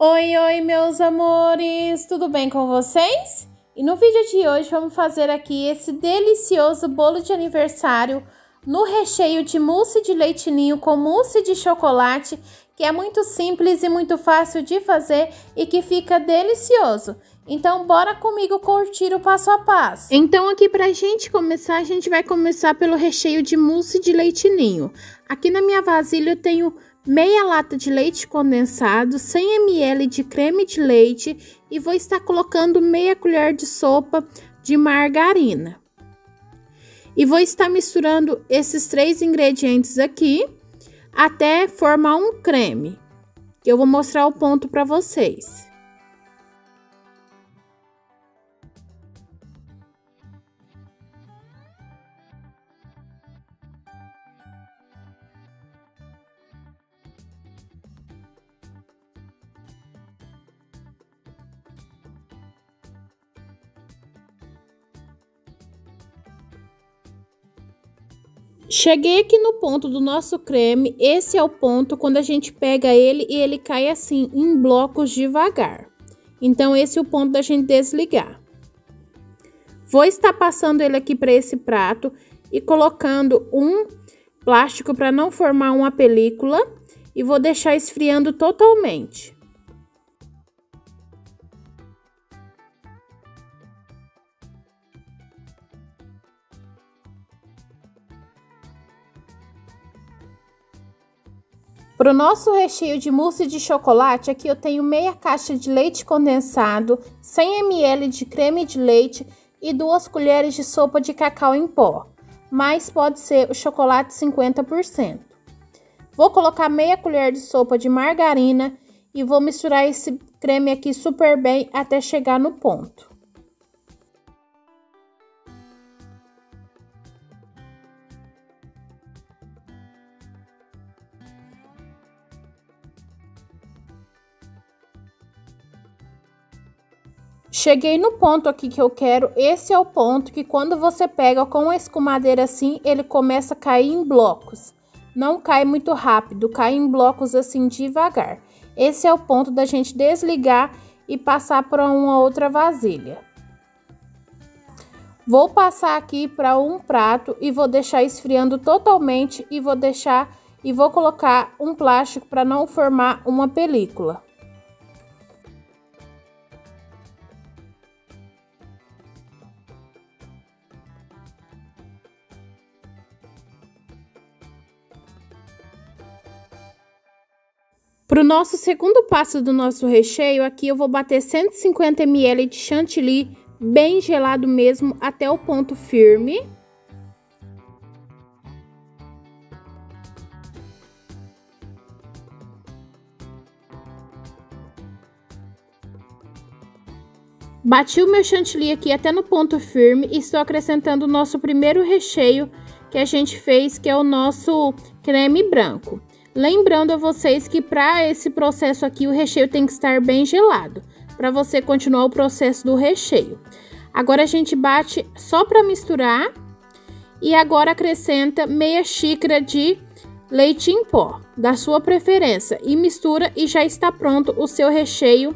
Oi, oi, meus amores! Tudo bem com vocês? E no vídeo de hoje vamos fazer aqui esse delicioso bolo de aniversário no recheio de mousse de leite ninho com mousse de chocolate, que é muito simples e muito fácil de fazer e que fica delicioso. Então, bora comigo curtir o passo a passo. Então, aqui pra gente começar, a gente vai começar pelo recheio de mousse de leite ninho. Aqui na minha vasilha eu tenho meia lata de leite condensado, 100 ml de creme de leite e vou estar colocando meia colher de sopa de margarina. E vou estar misturando esses três ingredientes aqui até formar um creme. Eu vou mostrar o ponto para vocês. Cheguei aqui no ponto do nosso creme. Esse é o ponto quando a gente pega ele e ele cai assim em blocos devagar. Então esse é o ponto da gente desligar. Vou estar passando ele aqui para esse prato e colocando um plástico para não formar uma película e vou deixar esfriando totalmente. Para o nosso recheio de mousse de chocolate, aqui eu tenho meia caixa de leite condensado, 100 ml de creme de leite e 2 colheres de sopa de cacau em pó, mas pode ser o chocolate 50%. Vou colocar meia colher de sopa de margarina e vou misturar esse creme aqui super bem até chegar no ponto. Cheguei no ponto aqui que eu quero. Esse é o ponto que quando você pega com a escumadeira assim, ele começa a cair em blocos. Não cai muito rápido, cai em blocos assim devagar. Esse é o ponto da gente desligar e passar para uma outra vasilha. Vou passar aqui para um prato e vou deixar esfriando totalmente e vou colocar um plástico para não formar uma película. Para o nosso segundo passo do nosso recheio, aqui eu vou bater 150 ml de chantilly, bem gelado mesmo, até o ponto firme. Bati o meu chantilly aqui até no ponto firme e estou acrescentando o nosso primeiro recheio que a gente fez, que é o nosso creme branco. Lembrando a vocês que para esse processo aqui o recheio tem que estar bem gelado, para você continuar o processo do recheio. Agora a gente bate só para misturar e agora acrescenta meia xícara de leite em pó, da sua preferência, e mistura e já está pronto o seu recheio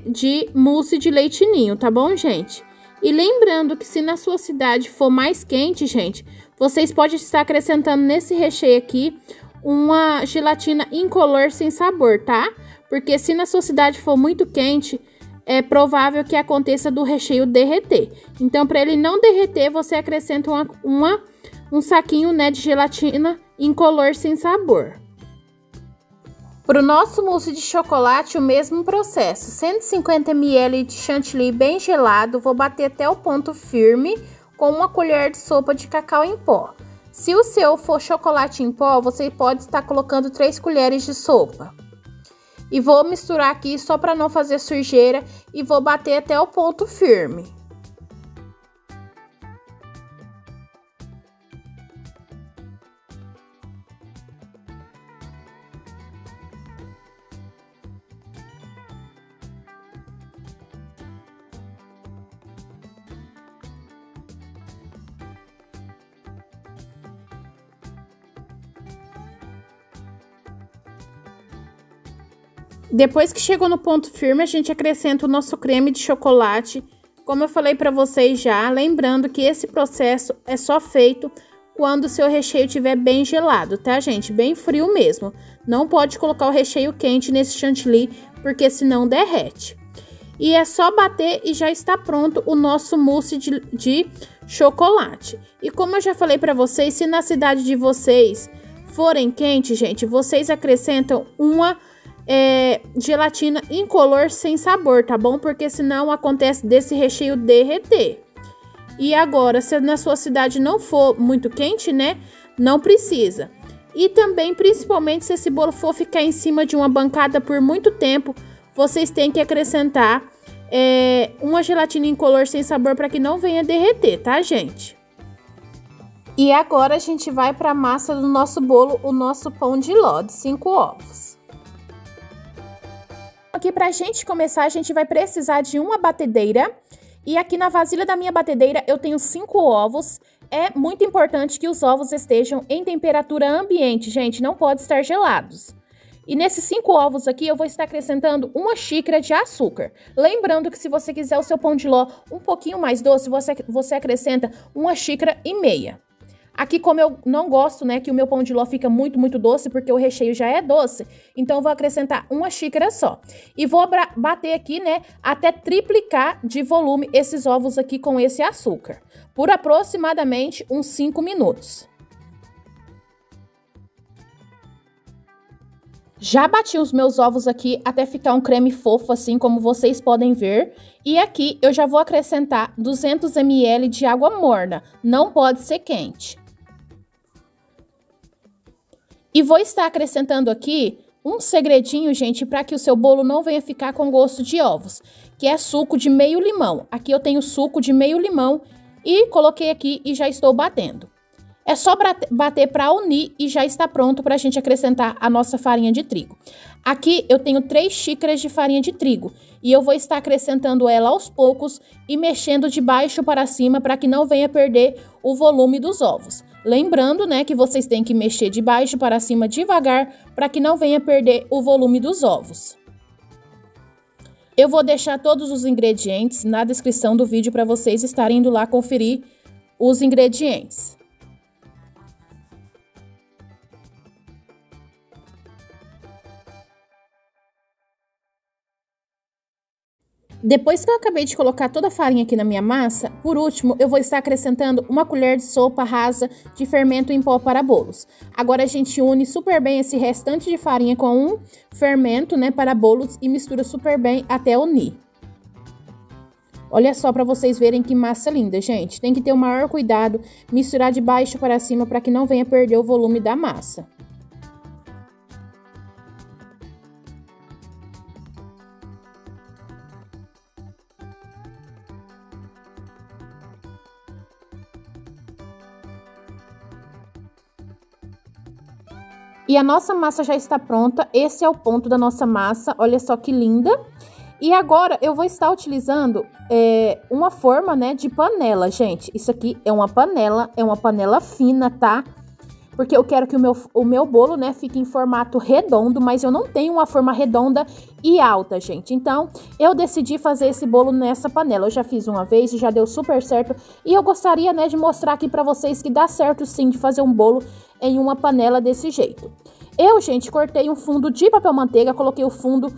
de mousse de leite ninho, tá bom, gente? E lembrando que se na sua cidade for mais quente, gente, vocês podem estar acrescentando nesse recheio aqui uma gelatina incolor sem sabor, tá? Porque se na sua cidade for muito quente, é provável que aconteça do recheio derreter. Então, para ele não derreter, você acrescenta um saquinho, né, de gelatina incolor sem sabor. Para o nosso mousse de chocolate, o mesmo processo. 150 ml de chantilly bem gelado, vou bater até o ponto firme com uma colher de sopa de cacau em pó. Se o seu for chocolate em pó, você pode estar colocando 3 colheres de sopa. E vou misturar aqui só para não fazer sujeira e vou bater até o ponto firme. Depois que chegou no ponto firme, a gente acrescenta o nosso creme de chocolate. Como eu falei para vocês já, lembrando que esse processo é só feito quando o seu recheio estiver bem gelado, tá, gente? Bem frio mesmo. Não pode colocar o recheio quente nesse chantilly, porque senão derrete. E é só bater e já está pronto o nosso mousse de chocolate. E como eu já falei para vocês, se na cidade de vocês forem quentes, gente, vocês acrescentam uma gelatina incolor sem sabor, tá bom? Porque senão acontece desse recheio derreter. E agora, se na sua cidade não for muito quente, né? Não precisa. E também, principalmente, se esse bolo for ficar em cima de uma bancada por muito tempo, vocês têm que acrescentar uma gelatina incolor sem sabor para que não venha derreter, tá, gente? E agora a gente vai para a massa do nosso bolo, o nosso pão de ló de 5 ovos. Aqui pra gente começar, a gente vai precisar de uma batedeira. E aqui na vasilha da minha batedeira eu tenho 5 ovos. É muito importante que os ovos estejam em temperatura ambiente, gente, não pode estar gelados. E nesses 5 ovos aqui eu vou estar acrescentando 1 xícara de açúcar. Lembrando que se você quiser o seu pão de ló um pouquinho mais doce, você acrescenta 1,5 xícaras. Aqui, como eu não gosto, né, que o meu pão de ló fica muito doce, porque o recheio já é doce, então eu vou acrescentar 1 xícara só. E vou bater aqui, né, até triplicar de volume esses ovos aqui com esse açúcar, por aproximadamente uns 5 minutos. Já bati os meus ovos aqui até ficar um creme fofo, assim como vocês podem ver. E aqui eu já vou acrescentar 200 ml de água morna, não pode ser quente. E vou estar acrescentando aqui um segredinho, gente, para que o seu bolo não venha ficar com gosto de ovos, que é suco de meio limão. Aqui eu tenho suco de meio limão e coloquei aqui e já estou batendo. É só bater para unir e já está pronto para a gente acrescentar a nossa farinha de trigo. Aqui eu tenho 3 xícaras de farinha de trigo e eu vou estar acrescentando ela aos poucos e mexendo de baixo para cima para que não venha perder o volume dos ovos. Lembrando, né, que vocês têm que mexer de baixo para cima devagar para que não venha perder o volume dos ovos. Eu vou deixar todos os ingredientes na descrição do vídeo para vocês estarem indo lá conferir os ingredientes. Depois que eu acabei de colocar toda a farinha aqui na minha massa, por último, eu vou estar acrescentando 1 colher de sopa rasa de fermento em pó para bolos. Agora a gente une super bem esse restante de farinha com um fermento, né, para bolos e mistura super bem até unir. Olha só para vocês verem que massa linda, gente. Tem que ter o maior cuidado, misturar de baixo para cima para que não venha perder o volume da massa. E a nossa massa já está pronta, esse é o ponto da nossa massa, olha só que linda. E agora eu vou estar utilizando uma forma, né, de panela, gente. Isso aqui é uma panela fina, tá? Porque eu quero que o meu bolo, né, fique em formato redondo, mas eu não tenho uma forma redonda e alta, gente. Então, eu decidi fazer esse bolo nessa panela. Eu já fiz uma vez e já deu super certo. E eu gostaria, né, de mostrar aqui pra vocês que dá certo sim de fazer um bolo em uma panela desse jeito. Eu, gente, cortei um fundo de papel manteiga, coloquei o fundo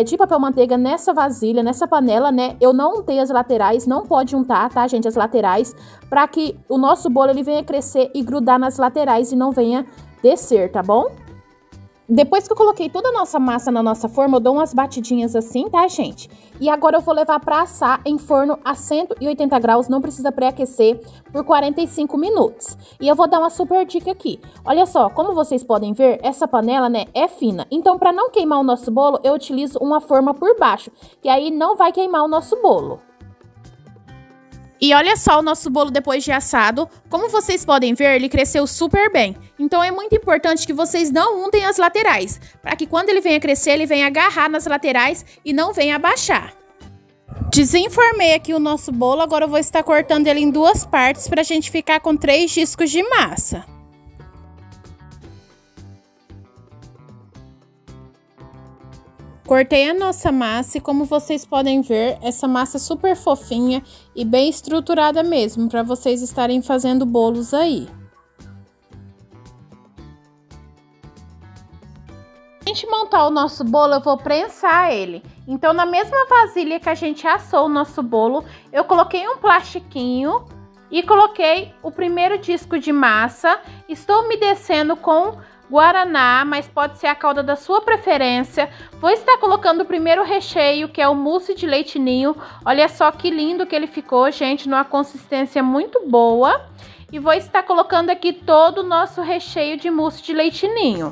de papel manteiga nessa vasilha, nessa panela, né? Eu não untei as laterais, não pode untar, tá, gente, as laterais, para que o nosso bolo ele venha crescer e grudar nas laterais e não venha descer, tá bom? Depois que eu coloquei toda a nossa massa na nossa forma, eu dou umas batidinhas assim, tá, gente? E agora eu vou levar para assar em forno a 180 graus, não precisa pré-aquecer, por 45 minutos. E eu vou dar uma super dica aqui. Olha só, como vocês podem ver, essa panela, né, é fina. Então, para não queimar o nosso bolo, eu utilizo uma forma por baixo, que aí não vai queimar o nosso bolo. E olha só o nosso bolo depois de assado. Como vocês podem ver, ele cresceu super bem. Então é muito importante que vocês não untem as laterais, para que quando ele venha crescer, ele venha agarrar nas laterais e não venha abaixar. Desenformei aqui o nosso bolo, agora eu vou estar cortando ele em 2 partes para a gente ficar com 3 discos de massa. Cortei a nossa massa e como vocês podem ver, essa massa é super fofinha e bem estruturada mesmo, para vocês estarem fazendo bolos aí. Pra gente montar o nosso bolo, eu vou prensar ele. Então, na mesma vasilha que a gente assou o nosso bolo, eu coloquei um plastiquinho e coloquei o primeiro disco de massa. Estou umedecendo com guaraná, mas pode ser a calda da sua preferência. Vou estar colocando o primeiro recheio, que é o mousse de leite ninho. Olha só que lindo que ele ficou, gente, numa consistência muito boa. E vou estar colocando aqui todo o nosso recheio de mousse de leite ninho.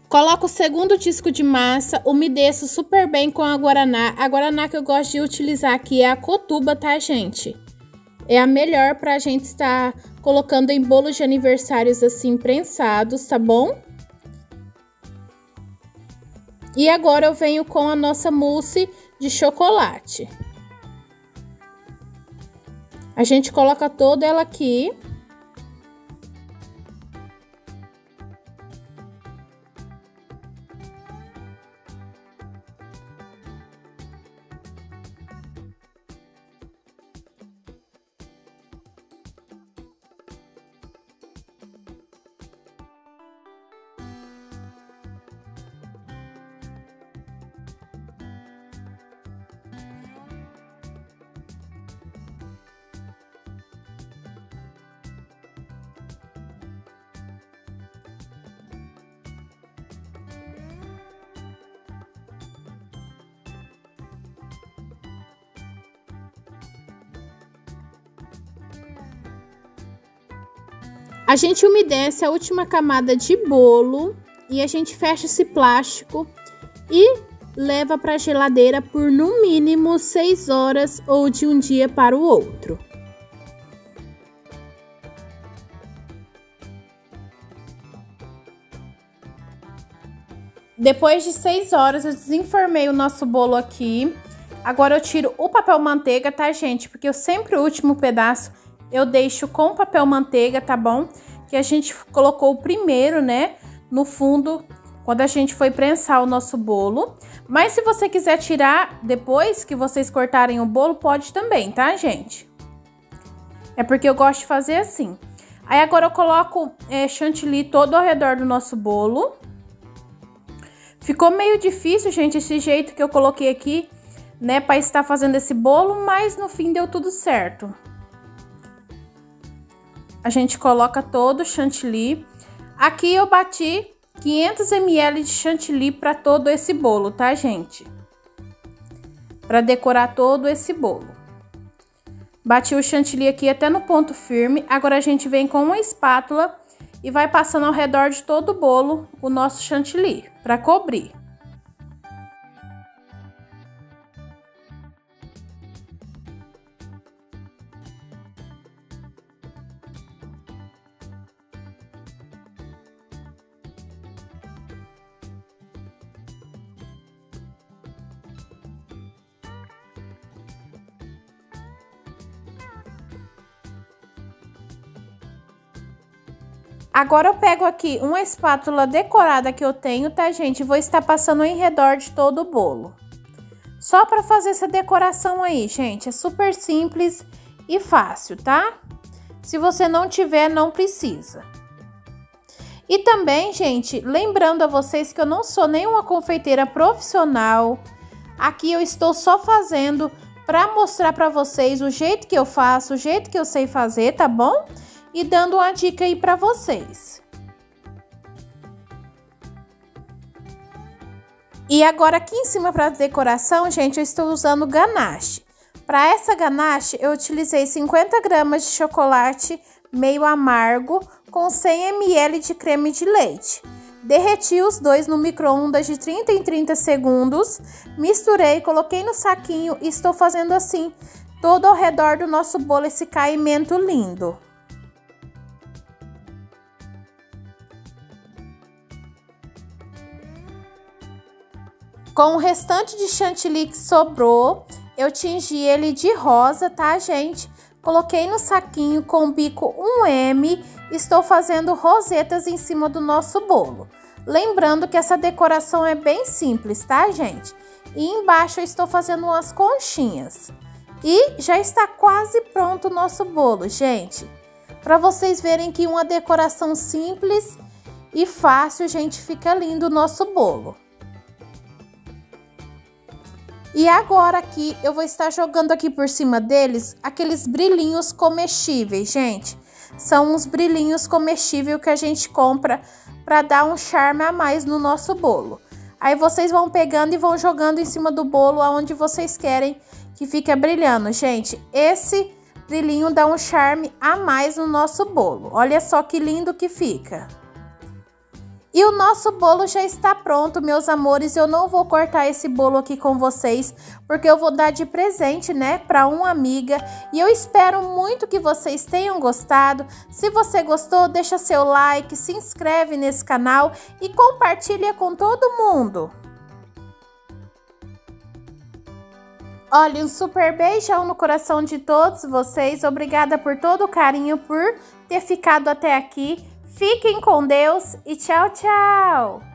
Coloco o segundo disco de massa, umedeço super bem com a guaraná. A guaraná que eu gosto de utilizar aqui é a Cotuba, tá, gente? É a melhor pra gente estar colocando em bolos de aniversários assim prensados, tá bom? E agora eu venho com a nossa mousse de chocolate. A gente coloca toda ela aqui. A gente umedece a última camada de bolo e a gente fecha esse plástico e leva para a geladeira por no mínimo 6 horas ou de um dia para o outro. Depois de 6 horas eu desenformei o nosso bolo aqui. Agora eu tiro o papel manteiga, tá, gente? Porque eu sempre o último pedaço eu deixo com papel manteiga, tá bom? Que a gente colocou o primeiro, né, no fundo, quando a gente foi prensar o nosso bolo. Mas se você quiser tirar depois que vocês cortarem o bolo, pode também, tá, gente? É porque eu gosto de fazer assim. Aí agora eu coloco chantilly todo ao redor do nosso bolo. Ficou meio difícil, gente, esse jeito que eu coloquei aqui, né, para estar fazendo esse bolo, mas no fim deu tudo certo. A gente coloca todo o chantilly. Aqui eu bati 500 ml de chantilly para todo esse bolo, tá, gente? Para decorar todo esse bolo. Bati o chantilly aqui até no ponto firme. Agora a gente vem com uma espátula e vai passando ao redor de todo o bolo o nosso chantilly para cobrir. Agora eu pego aqui uma espátula decorada que eu tenho, tá, gente? Vou estar passando em redor de todo o bolo. Só para fazer essa decoração aí, gente. É super simples e fácil, tá? Se você não tiver, não precisa. E também, gente, lembrando a vocês que eu não sou nenhuma confeiteira profissional. Aqui eu estou só fazendo para mostrar para vocês o jeito que eu faço, o jeito que eu sei fazer, tá bom? E dando uma dica aí para vocês. E agora aqui em cima para decoração, gente, eu estou usando ganache. Para essa ganache, eu utilizei 50 gramas de chocolate meio amargo com 100 ml de creme de leite. Derreti os dois no micro-ondas de 30 em 30 segundos, misturei, coloquei no saquinho e estou fazendo assim, todo ao redor do nosso bolo, esse caimento lindo. Com o restante de chantilly que sobrou, eu tingi ele de rosa, tá, gente? Coloquei no saquinho com bico 1M, estou fazendo rosetas em cima do nosso bolo. Lembrando que essa decoração é bem simples, tá, gente? E embaixo eu estou fazendo umas conchinhas. E já está quase pronto o nosso bolo, gente. Para vocês verem que uma decoração simples e fácil, gente, fica lindo o nosso bolo. E agora aqui eu vou estar jogando aqui por cima deles aqueles brilhinhos comestíveis, gente. São uns brilhinhos comestíveis que a gente compra para dar um charme a mais no nosso bolo. Aí vocês vão pegando e vão jogando em cima do bolo aonde vocês querem que fique brilhando, gente. Esse brilhinho dá um charme a mais no nosso bolo. Olha só que lindo que fica. E o nosso bolo já está pronto, meus amores. Eu não vou cortar esse bolo aqui com vocês, porque eu vou dar de presente, né, para uma amiga. E eu espero muito que vocês tenham gostado. Se você gostou, deixa seu like, se inscreve nesse canal e compartilha com todo mundo. Olha, um super beijão no coração de todos vocês. Obrigada por todo o carinho, por ter ficado até aqui. Fiquem com Deus e tchau, tchau!